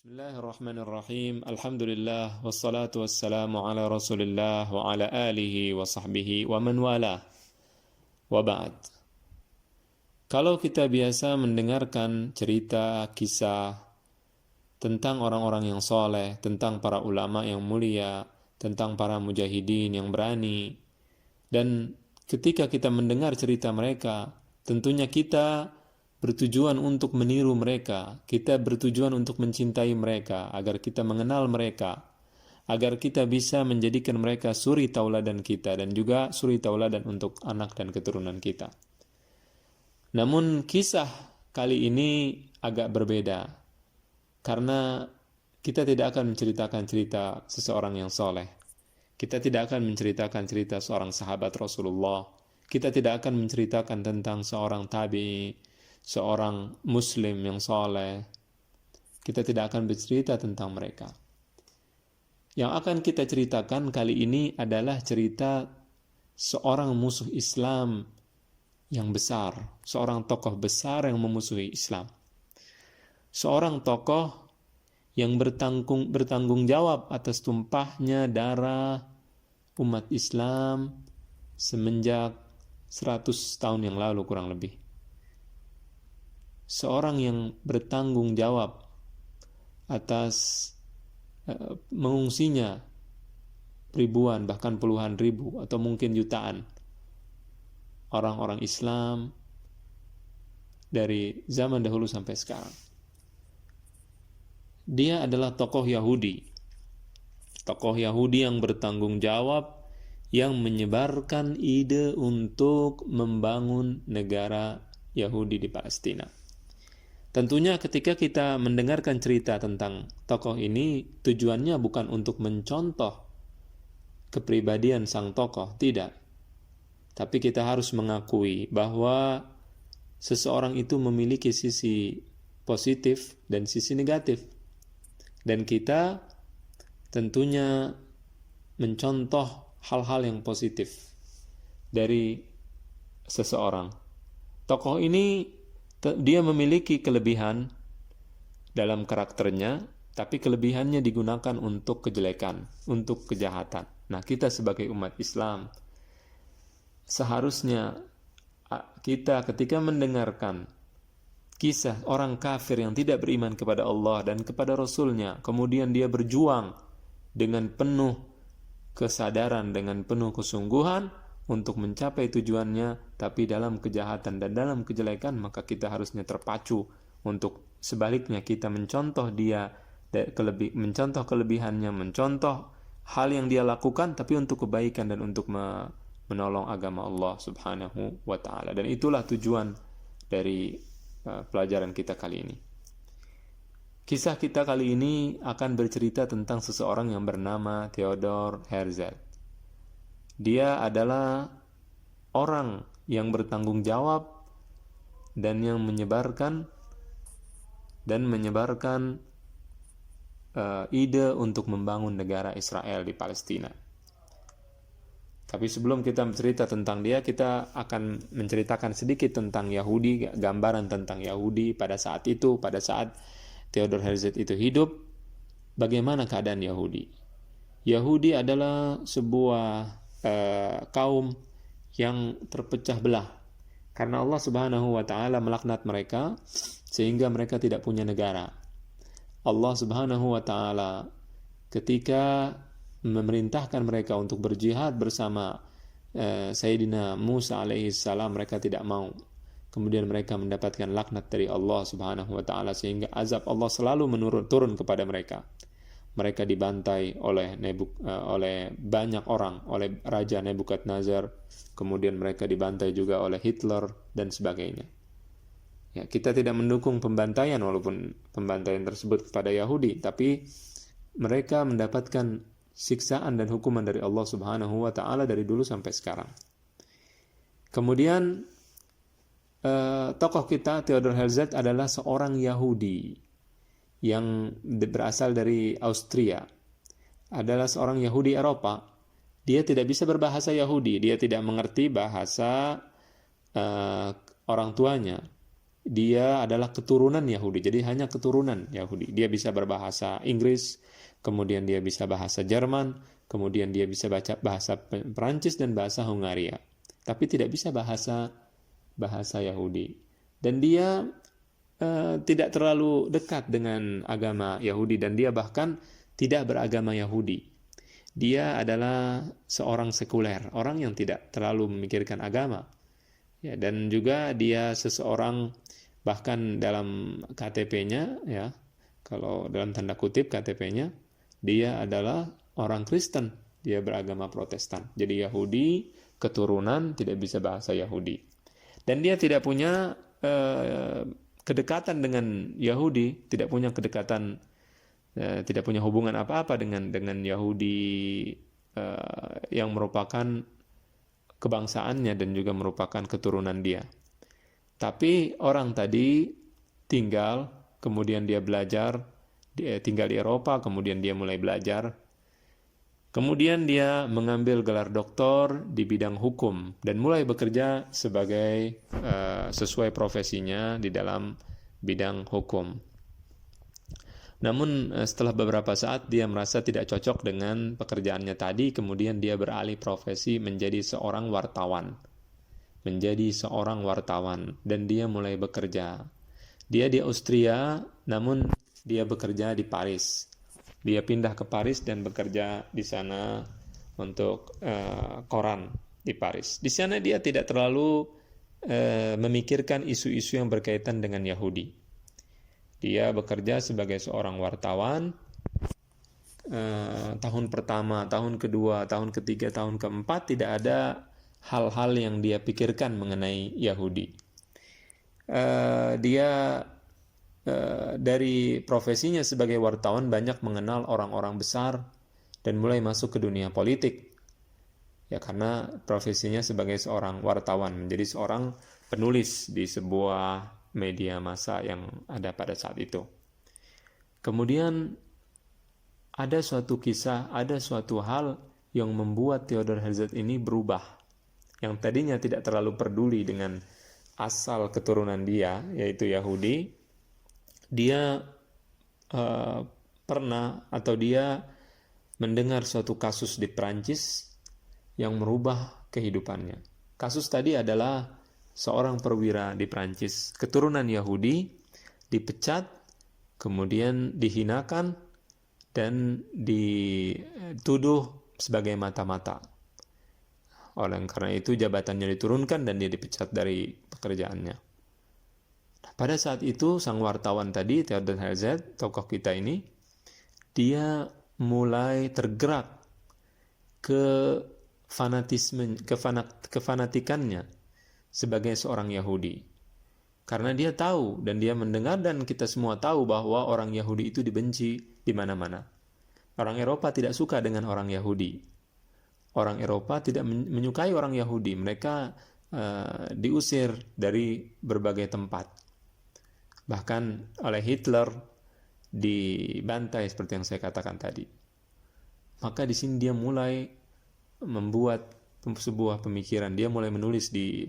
Bismillahirrahmanirrahim. Alhamdulillah wassalatu wassalamu ala Rasulillah wa ala alihi wa sahbihi wa man wala. Wa ba'd. Kalau kita biasa mendengarkan cerita, kisah tentang orang-orang yang soleh, tentang para ulama yang mulia, tentang para mujahidin yang berani, dan ketika kita mendengar cerita mereka, tentunya kita bertujuan untuk meniru mereka, kita bertujuan untuk mencintai mereka, agar kita mengenal mereka, agar kita bisa menjadikan mereka suri tauladan kita, dan juga suri tauladan untuk anak dan keturunan kita. Namun kisah kali ini agak berbeda, karena kita tidak akan menceritakan cerita seseorang yang soleh. Kita tidak akan menceritakan cerita seorang sahabat Rasulullah. Kita tidak akan menceritakan tentang seorang tabi'i, seorang muslim yang soleh. Kita tidak akan bercerita tentang mereka. Yang akan kita ceritakan kali ini adalah cerita seorang musuh Islam yang besar, seorang tokoh besar yang memusuhi Islam. Seorang tokoh yang bertanggung jawab atas tumpahnya darah umat Islam semenjak 100 tahun yang lalu kurang lebih. Seorang yang bertanggung jawab atas mengungsinya ribuan bahkan puluhan ribu atau mungkin jutaan orang-orang Islam dari zaman dahulu sampai sekarang. Dia adalah tokoh Yahudi. Tokoh Yahudi yang bertanggung jawab, yang menyebarkan ide untuk membangun negara Yahudi di Palestina. Tentunya ketika kita mendengarkan cerita tentang tokoh ini, tujuannya bukan untuk mencontoh kepribadian sang tokoh, tidak. Tapi kita harus mengakui bahwa seseorang itu memiliki sisi positif dan sisi negatif. Dan kita tentunya mencontoh hal-hal yang positif dari seseorang. Tokoh ini dia memiliki kelebihan dalam karakternya, tapi kelebihannya digunakan untuk kejelekan, untuk kejahatan. Nah, kita sebagai umat Islam, seharusnya kita ketika mendengarkan kisah orang kafir yang tidak beriman kepada Allah dan kepada Rasul-Nya, kemudian dia berjuang dengan penuh kesadaran, dengan penuh kesungguhan, untuk mencapai tujuannya, tapi dalam kejahatan dan dalam kejelekan, maka kita harusnya terpacu untuk sebaliknya kita mencontoh dia, mencontoh kelebihannya, mencontoh hal yang dia lakukan, tapi untuk kebaikan dan untuk menolong agama Allah Subhanahu wa Ta'ala. Dan itulah tujuan dari pelajaran kita kali ini. Kisah kita kali ini akan bercerita tentang seseorang yang bernama Theodor Herzl. Dia adalah orang yang bertanggung jawab dan yang menyebarkan ide untuk membangun negara Israel di Palestina. Tapi sebelum kita bercerita tentang dia, kita akan menceritakan sedikit tentang Yahudi, gambaran tentang Yahudi pada saat itu, pada saat Theodor Herzl itu hidup. Bagaimana keadaan Yahudi? Yahudi adalah sebuah kaum yang terpecah belah karena Allah Subhanahu wa Ta'ala melaknat mereka sehingga mereka tidak punya negara. Allah Subhanahu wa Ta'ala ketika memerintahkan mereka untuk berjihad bersama Sayyidina Musa alaihissalam, mereka tidak mau. Kemudian mereka mendapatkan laknat dari Allah Subhanahu wa Ta'ala sehingga azab Allah selalu turun kepada mereka. Mereka dibantai oleh banyak orang, oleh Raja Nebukadnezar, kemudian mereka dibantai juga oleh Hitler dan sebagainya. Ya, kita tidak mendukung pembantaian walaupun pembantaian tersebut kepada Yahudi, tapi mereka mendapatkan siksaan dan hukuman dari Allah Subhanahu wa Ta'ala dari dulu sampai sekarang. Kemudian tokoh kita Theodor Herzl adalah seorang Yahudi yang berasal dari Austria, adalah seorang Yahudi Eropa. Dia tidak bisa berbahasa Yahudi, dia tidak mengerti bahasa orang tuanya. dia adalah keturunan Yahudi, jadi hanya keturunan Yahudi. Dia bisa berbahasa Inggris, kemudian dia bisa bahasa Jerman, kemudian dia bisa baca bahasa Perancis dan bahasa Hungaria, tapi tidak bisa bahasa Yahudi. Dan dia tidak terlalu dekat dengan agama Yahudi, dan dia bahkan tidak beragama Yahudi. Dia adalah seorang sekuler, orang yang tidak terlalu memikirkan agama. Ya, dan juga dia seseorang, bahkan dalam KTP-nya, ya, kalau dalam tanda kutip KTP-nya, dia adalah orang Kristen, dia beragama Protestan. Jadi Yahudi, keturunan, tidak bisa bahasa Yahudi. Dan dia tidak punya kedekatan dengan Yahudi, tidak punya kedekatan, tidak punya hubungan apa-apa dengan Yahudi yang merupakan kebangsaannya dan juga merupakan keturunan dia. Tapi orang tadi tinggal, kemudian dia belajar, dia tinggal di Eropa, kemudian dia mulai belajar. Kemudian dia mengambil gelar doktor di bidang hukum dan mulai bekerja sebagai sesuai profesinya di dalam bidang hukum. Namun setelah beberapa saat dia merasa tidak cocok dengan pekerjaannya tadi, kemudian dia beralih profesi menjadi seorang wartawan. Dan dia mulai bekerja. Dia di Austria, namun dia bekerja di Paris. Dia pindah ke Paris dan bekerja di sana untuk koran di Paris. Di sana dia tidak terlalu memikirkan isu-isu yang berkaitan dengan Yahudi. Dia bekerja sebagai seorang wartawan. Tahun pertama, tahun kedua, tahun ketiga, tahun keempat tidak ada hal-hal yang dia pikirkan mengenai Yahudi. Dia dari profesinya sebagai wartawan banyak mengenal orang-orang besar dan mulai masuk ke dunia politik. Ya, karena profesinya sebagai seorang wartawan, menjadi seorang penulis di sebuah media massa yang ada pada saat itu. Kemudian ada suatu kisah, ada suatu hal yang membuat Theodor Herzl ini berubah. Yang tadinya tidak terlalu peduli dengan asal keturunan dia, yaitu Yahudi. Dia pernah atau dia mendengar suatu kasus di Prancis yang merubah kehidupannya. Kasus tadi adalah seorang perwira di Prancis, keturunan Yahudi, dipecat, kemudian dihinakan, dan dituduh sebagai mata-mata. Oleh karena itu jabatannya diturunkan dan dia dipecat dari pekerjaannya. Pada saat itu sang wartawan tadi, Theodor Herzl, tokoh kita ini, dia mulai tergerak ke kefanatikannya sebagai seorang Yahudi. Karena dia tahu dan dia mendengar dan kita semua tahu bahwa orang Yahudi itu dibenci di mana-mana. Orang Eropa tidak suka dengan orang Yahudi. Orang Eropa tidak menyukai orang Yahudi. Mereka diusir dari berbagai tempat. Bahkan oleh Hitler dibantai seperti yang saya katakan tadi. Maka di sini dia mulai membuat sebuah pemikiran. Dia mulai menulis di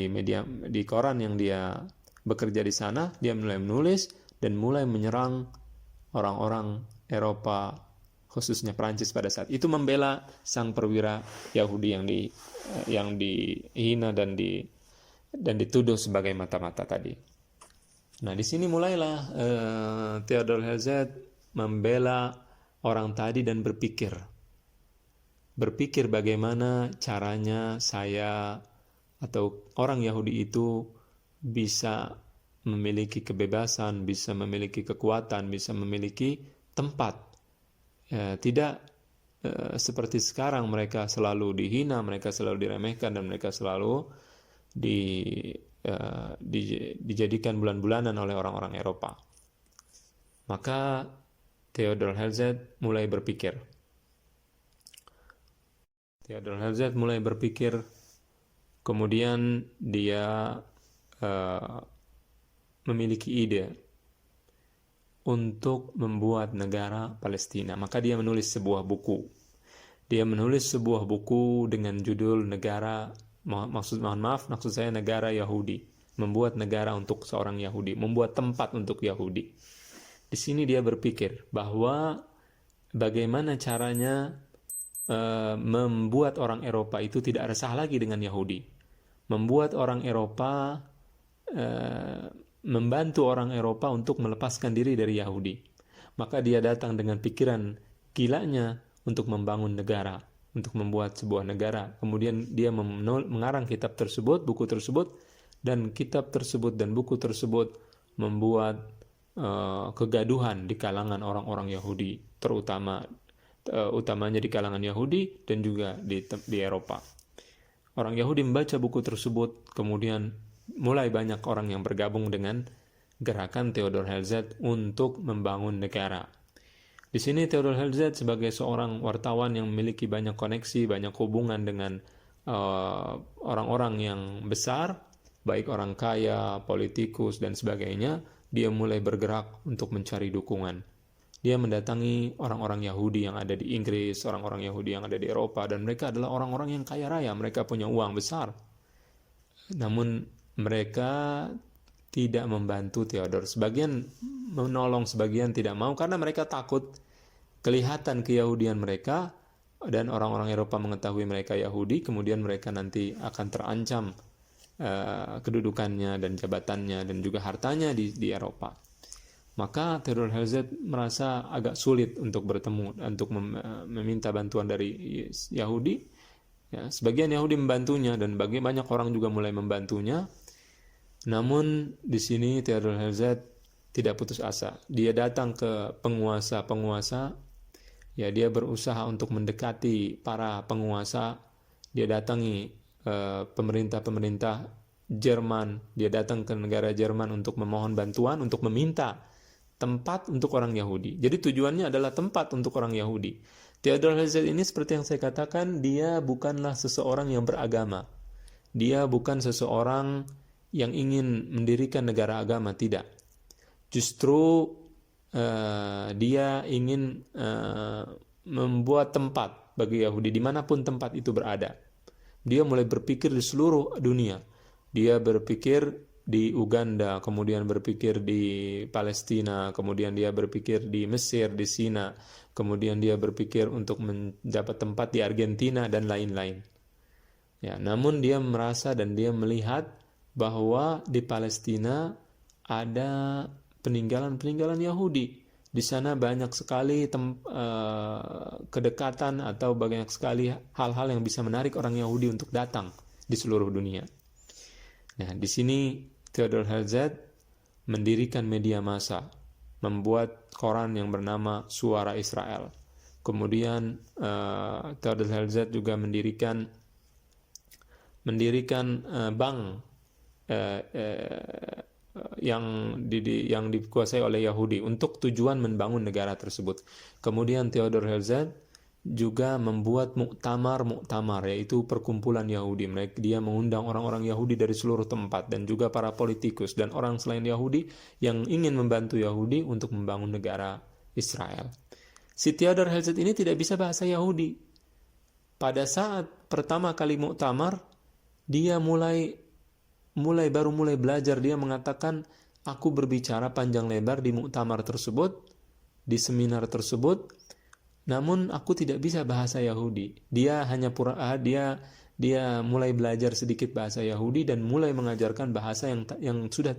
media, di koran yang dia bekerja di sana. Dia mulai menulis dan mulai menyerang orang-orang Eropa, khususnya Prancis pada saat itu, membela sang perwira Yahudi yang dihina dan dituduh sebagai mata-mata tadi. Nah, di sini mulailah Theodor Herzl membela orang tadi dan berpikir bagaimana caranya saya atau orang Yahudi itu bisa memiliki kebebasan, bisa memiliki kekuatan, bisa memiliki tempat. Tidak seperti sekarang mereka selalu dihina, mereka selalu diremehkan, dan mereka selalu dijadikan bulan-bulanan oleh orang-orang Eropa. Maka Theodor Herzl mulai berpikir. Kemudian dia memiliki ide untuk membuat negara Palestina. Maka dia menulis sebuah buku. Dengan judul Negara Yahudi, membuat negara untuk seorang Yahudi, membuat tempat untuk Yahudi. Di sini dia berpikir bahwa bagaimana caranya membuat orang Eropa itu tidak resah lagi dengan Yahudi, membuat orang Eropa membantu orang Eropa untuk melepaskan diri dari Yahudi. Maka dia datang dengan pikiran gilanya untuk membangun negara, untuk membuat sebuah negara. Kemudian dia mengarang kitab tersebut, buku tersebut, dan kitab tersebut dan buku tersebut membuat kegaduhan di kalangan orang-orang Yahudi, utamanya di kalangan Yahudi dan juga di Eropa. Orang Yahudi membaca buku tersebut, kemudian mulai banyak orang yang bergabung dengan gerakan Theodor Herzl untuk membangun negara. Di sini Theodor Herzl sebagai seorang wartawan yang memiliki banyak koneksi, banyak hubungan dengan orang-orang yang besar, baik orang kaya, politikus, dan sebagainya, dia mulai bergerak untuk mencari dukungan. Dia mendatangi orang-orang Yahudi yang ada di Inggris, orang-orang Yahudi yang ada di Eropa, dan mereka adalah orang-orang yang kaya raya, mereka punya uang besar. Namun mereka tidak membantu Theodor. Sebagian menolong, sebagian tidak mau, karena mereka takut kelihatan keyahudian mereka, dan orang-orang Eropa mengetahui mereka Yahudi, kemudian mereka nanti akan terancam kedudukannya dan jabatannya dan juga hartanya di Eropa. Maka Theodor Herzl merasa agak sulit untuk bertemu, untuk meminta bantuan dari Yahudi. Ya, sebagian Yahudi membantunya dan banyak orang juga mulai membantunya. Namun di sini Theodor Herzl tidak putus asa. Dia datang ke penguasa-penguasa. Ya, dia berusaha untuk mendekati para penguasa. Dia datangi pemerintah Jerman, dia datang ke negara Jerman untuk memohon bantuan, untuk meminta tempat untuk orang Yahudi. Jadi tujuannya adalah tempat untuk orang Yahudi. Theodor Herzl ini seperti yang saya katakan, dia bukanlah seseorang yang beragama. Dia bukan seseorang yang ingin mendirikan negara agama, tidak. Justru dia ingin membuat tempat bagi Yahudi dimanapun tempat itu berada. Dia mulai berpikir di seluruh dunia. Dia berpikir di Uganda, kemudian berpikir di Palestina, kemudian dia berpikir di Mesir, di Sina, kemudian dia berpikir untuk mendapat tempat di Argentina dan lain-lain. Ya, namun dia merasa dan dia melihat bahwa di Palestina ada peninggalan-peninggalan Yahudi. Di sana banyak sekali kedekatan atau banyak sekali hal-hal yang bisa menarik orang Yahudi untuk datang di seluruh dunia. Nah, di sini Theodor Herzl mendirikan media massa, membuat koran yang bernama Suara Israel. Kemudian Theodor Herzl juga mendirikan bank yang dikuasai oleh Yahudi untuk tujuan membangun negara tersebut. Kemudian Theodor Herzl juga membuat muktamar, yaitu perkumpulan Yahudi. Dia mengundang orang-orang Yahudi dari seluruh tempat dan juga para politikus dan orang selain Yahudi yang ingin membantu Yahudi untuk membangun negara Israel. Si Theodor Herzl ini tidak bisa bahasa Yahudi. Pada saat pertama kali muktamar, dia baru mulai belajar. Dia mengatakan, aku berbicara panjang lebar di muktamar tersebut, di seminar tersebut, namun aku tidak bisa bahasa Yahudi. Dia hanya dia mulai belajar sedikit bahasa Yahudi dan mulai mengajarkan bahasa yang sudah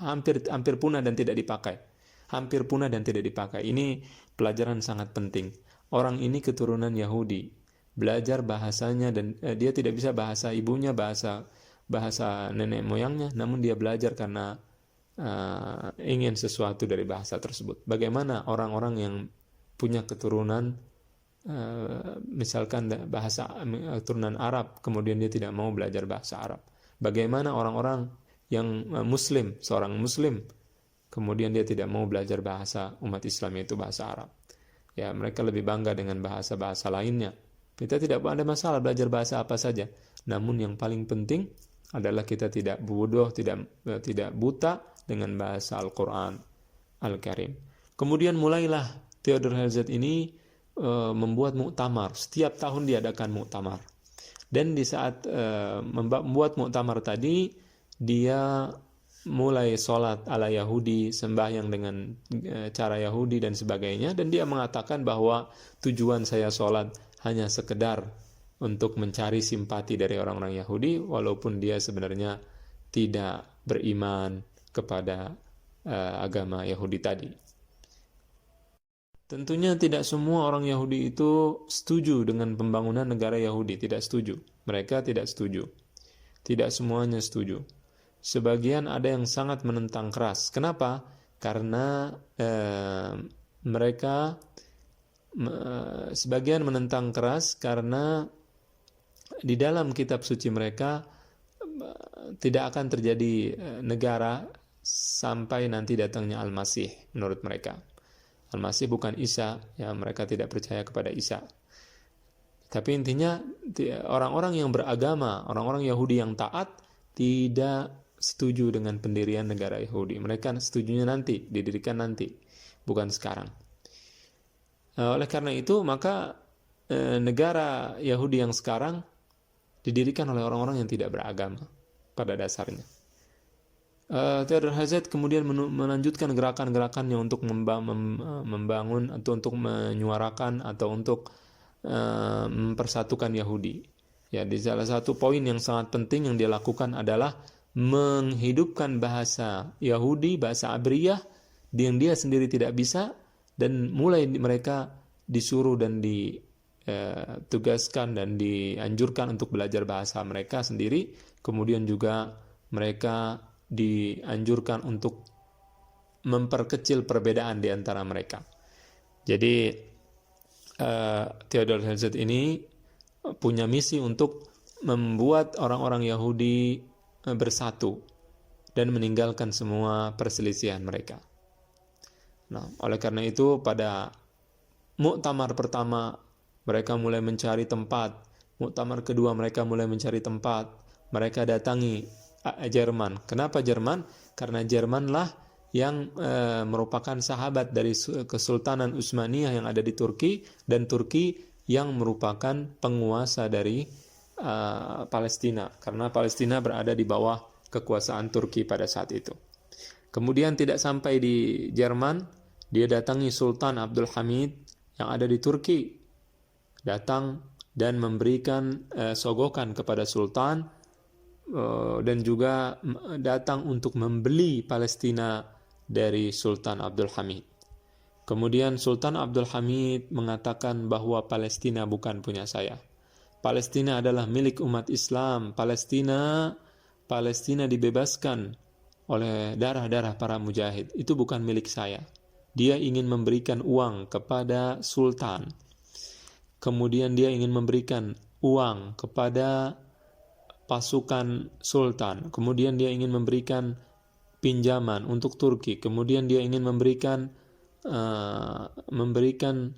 hampir punah dan tidak dipakai. Hampir punah dan tidak dipakai. Ini pelajaran sangat penting. Orang ini keturunan Yahudi, belajar bahasanya dan dia tidak bisa bahasa ibunya, bahasa nenek moyangnya, namun dia belajar karena ingin sesuatu dari bahasa tersebut. Bagaimana orang-orang yang punya keturunan misalkan keturunan Arab, kemudian dia tidak mau belajar bahasa Arab. Bagaimana orang-orang yang Muslim, seorang Muslim, kemudian dia tidak mau belajar bahasa umat Islam, yaitu bahasa Arab. Ya, mereka lebih bangga dengan bahasa-bahasa lainnya. Kita tidak ada masalah belajar bahasa apa saja. Namun yang paling penting adalah kita tidak bodoh, tidak buta dengan bahasa Al-Quran Al-Karim. Kemudian mulailah Theodor Herzl ini membuat muktamar. Setiap tahun diadakan muktamar. Dan di saat membuat muktamar tadi, dia mulai sholat ala Yahudi, sembahyang dengan cara Yahudi dan sebagainya, dan dia mengatakan bahwa tujuan saya sholat hanya sekedar untuk mencari simpati dari orang-orang Yahudi, walaupun dia sebenarnya tidak beriman kepada agama Yahudi tadi. Tentunya tidak semua orang Yahudi itu setuju dengan pembangunan negara Yahudi, tidak setuju. Mereka tidak setuju. Tidak semuanya setuju. Sebagian ada yang sangat menentang keras. Kenapa? Karena mereka sebagian menentang keras karena di dalam kitab suci mereka tidak akan terjadi negara sampai nanti datangnya Al-Masih menurut mereka. Al-Masih bukan Isa, ya mereka tidak percaya kepada Isa. Tapi intinya orang-orang yang beragama, orang-orang Yahudi yang taat tidak setuju dengan pendirian negara Yahudi. Mereka setujunya nanti, didirikan nanti, bukan sekarang. Oleh karena itu, maka negara Yahudi yang sekarang didirikan oleh orang-orang yang tidak beragama pada dasarnya. Theodor Herzl kemudian melanjutkan gerakan-gerakannya untuk membangun atau untuk menyuarakan atau untuk mempersatukan Yahudi. Ya, di salah satu poin yang sangat penting yang dia lakukan adalah menghidupkan bahasa Yahudi, bahasa Abriyah yang dia sendiri tidak bisa, dan mulai mereka disuruh dan ditugaskan dan dianjurkan untuk belajar bahasa mereka sendiri. Kemudian juga mereka dianjurkan untuk memperkecil perbedaan di antara mereka. Jadi Theodor Herzl ini punya misi untuk membuat orang-orang Yahudi bersatu dan meninggalkan semua perselisihan mereka. Nah, oleh karena itu pada muktamar pertama mereka mulai mencari tempat, muktamar kedua mereka mulai mencari tempat, mereka datangi Jerman. Kenapa Jerman? Karena Jermanlah yang merupakan sahabat dari Kesultanan Utsmaniyah yang ada di Turki, dan Turki yang merupakan penguasa dari Palestina, karena Palestina berada di bawah kekuasaan Turki pada saat itu. Kemudian tidak sampai di Jerman, dia datangi Sultan Abdul Hamid yang ada di Turki, datang dan memberikan sogokan kepada Sultan, dan juga datang untuk membeli Palestina dari Sultan Abdul Hamid. Kemudian Sultan Abdul Hamid mengatakan bahwa Palestina bukan punya saya. Palestina adalah milik umat Islam. Palestina dibebaskan oleh darah-darah para mujahid. Itu bukan milik saya. Dia ingin memberikan uang kepada Sultan. Kemudian dia ingin memberikan uang kepada pasukan Sultan. Kemudian dia ingin memberikan pinjaman untuk Turki. Kemudian dia ingin memberikan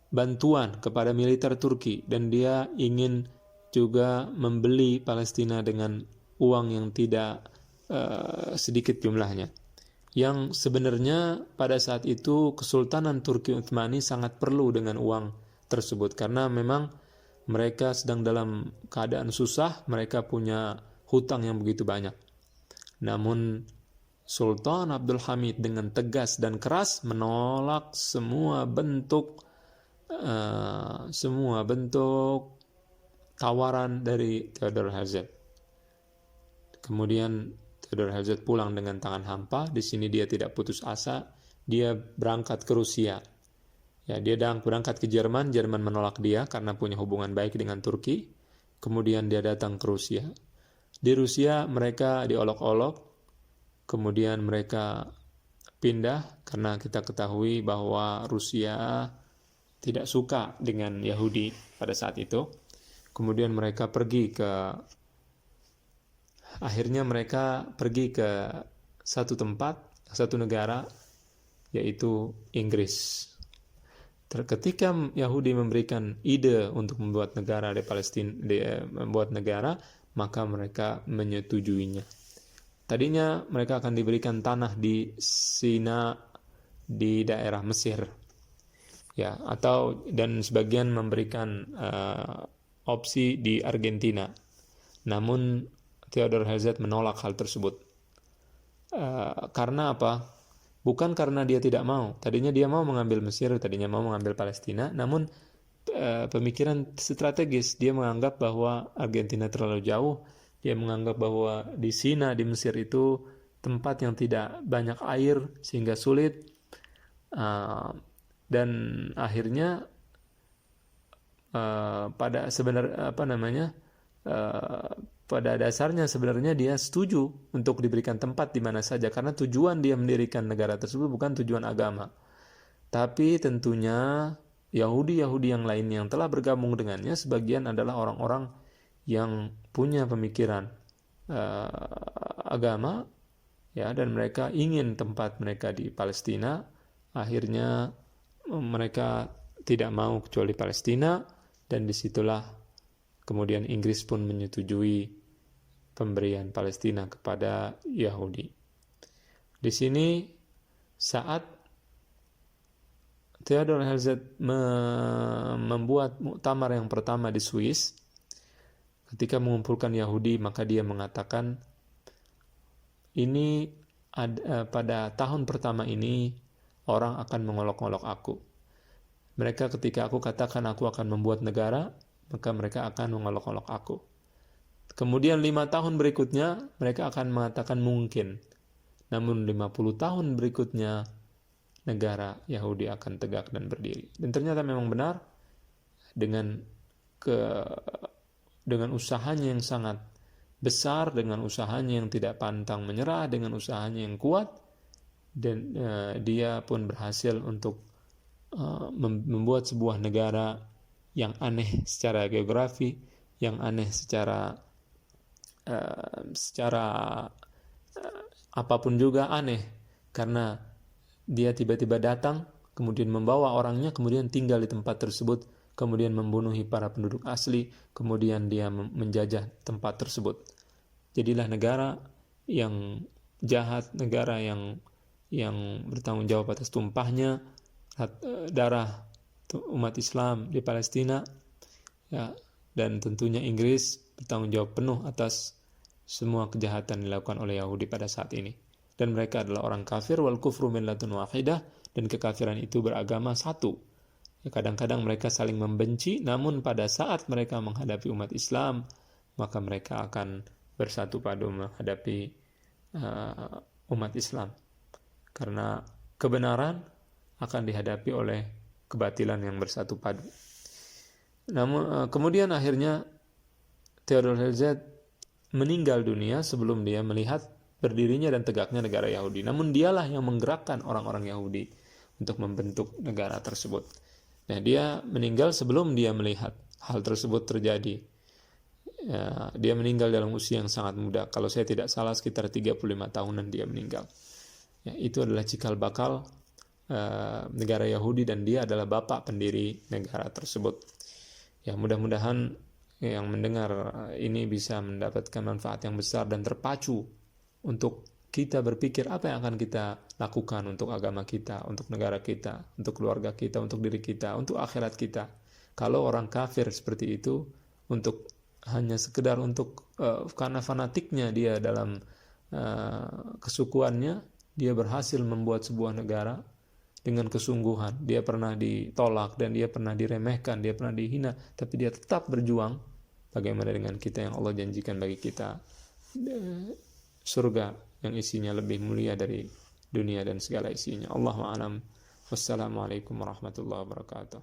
bantuan kepada militer Turki, dan dia ingin juga membeli Palestina dengan uang yang tidak sedikit jumlahnya, yang sebenarnya pada saat itu Kesultanan Turki Utsmani sangat perlu dengan uang tersebut, karena memang mereka sedang dalam keadaan susah, mereka punya hutang yang begitu banyak. Namun Sultan Abdul Hamid dengan tegas dan keras menolak semua bentuk tawaran dari Theodor Herzl. Kemudian Theodor Herzl pulang dengan tangan hampa. Di sini dia tidak putus asa. Dia berangkat ke Rusia. Ya, dia berangkat ke Jerman. Jerman menolak dia karena punya hubungan baik dengan Turki. Kemudian dia datang ke Rusia. Di Rusia mereka diolok-olok. Kemudian mereka pindah karena kita ketahui bahwa Rusia tidak suka dengan Yahudi pada saat itu. Kemudian mereka akhirnya mereka pergi ke satu tempat, satu negara, yaitu Inggris. Ketika Yahudi memberikan ide untuk membuat negara di Palestina, membuat negara, maka mereka menyetujuinya. Tadinya mereka akan diberikan tanah di Sina di daerah Mesir. Ya, dan sebagian memberikan opsi di Argentina. Namun Theodor Herzl menolak hal tersebut. Karena apa? Bukan karena dia tidak mau. Tadinya dia mau mengambil Mesir, tadinya mau mengambil Palestina, namun pemikiran strategis. Dia menganggap bahwa Argentina terlalu jauh. Dia menganggap bahwa di Sina, di Mesir itu tempat yang tidak banyak air sehingga sulit. Dan akhirnya pada dasarnya sebenarnya dia setuju untuk diberikan tempat di mana saja, karena tujuan dia mendirikan negara tersebut bukan tujuan agama. Tapi tentunya Yahudi yang lain yang telah bergabung dengannya sebagian adalah orang-orang yang punya pemikiran agama, ya, dan mereka ingin tempat mereka di Palestina. Akhirnya mereka tidak mau kecuali Palestina, dan disitulah kemudian Inggris pun menyetujui pemberian Palestina kepada Yahudi. Di sini saat Theodor Herzl membuat muktamar yang pertama di Swiss, ketika mengumpulkan Yahudi, maka dia mengatakan, pada tahun pertama ini orang akan mengolok-olok aku. Mereka ketika aku katakan aku akan membuat negara, maka mereka akan mengolok-olok aku. Kemudian 5 tahun berikutnya mereka akan mengatakan mungkin. Namun 50 tahun berikutnya negara Yahudi akan tegak dan berdiri. Dan ternyata memang benar, dengan usahanya yang sangat besar, dengan usahanya yang tidak pantang menyerah, dengan usahanya yang kuat, dan dia pun berhasil untuk membuat sebuah negara yang aneh secara geografi, yang aneh secara apapun juga aneh, karena dia tiba-tiba datang, kemudian membawa orangnya, kemudian tinggal di tempat tersebut, kemudian membunuhi para penduduk asli, kemudian dia menjajah tempat tersebut. Jadilah negara yang jahat, negara yang bertanggung jawab atas tumpahnya darah umat Islam di Palestina, ya, dan tentunya Inggris bertanggung jawab penuh atas semua kejahatan dilakukan oleh Yahudi pada saat ini. Dan mereka adalah orang kafir, wal kufru millatun wahidah, dan kekafiran itu beragama satu. Ya, kadang-kadang mereka saling membenci, namun pada saat mereka menghadapi umat Islam, maka mereka akan bersatu padu menghadapi umat Islam, karena kebenaran akan dihadapi oleh kebatilan yang bersatu padu. Namun kemudian akhirnya Theodor Herzl meninggal dunia sebelum dia melihat berdirinya dan tegaknya negara Yahudi. Namun dialah yang menggerakkan orang-orang Yahudi untuk membentuk negara tersebut. Nah, dia meninggal sebelum dia melihat hal tersebut terjadi. Ya, dia meninggal dalam usia yang sangat muda. Kalau saya tidak salah sekitar 35 tahunan dia meninggal. Ya, itu adalah cikal bakal negara Yahudi, dan dia adalah bapak pendiri negara tersebut. Ya, mudah-mudahan yang mendengar ini bisa mendapatkan manfaat yang besar dan terpacu untuk kita berpikir apa yang akan kita lakukan untuk agama kita, untuk negara kita, untuk keluarga kita, untuk diri kita, untuk akhirat kita. Kalau orang kafir seperti itu, untuk hanya sekedar untuk karena fanatiknya dia dalam kesukuannya, dia berhasil membuat sebuah negara dengan kesungguhan. Dia pernah ditolak dan dia pernah diremehkan, dia pernah dihina, tapi dia tetap berjuang. Bagaimana dengan kita yang Allah janjikan bagi kita surga yang isinya lebih mulia dari dunia dan segala isinya. Allahu a'lam. Wassalamualaikum warahmatullahi wabarakatuh.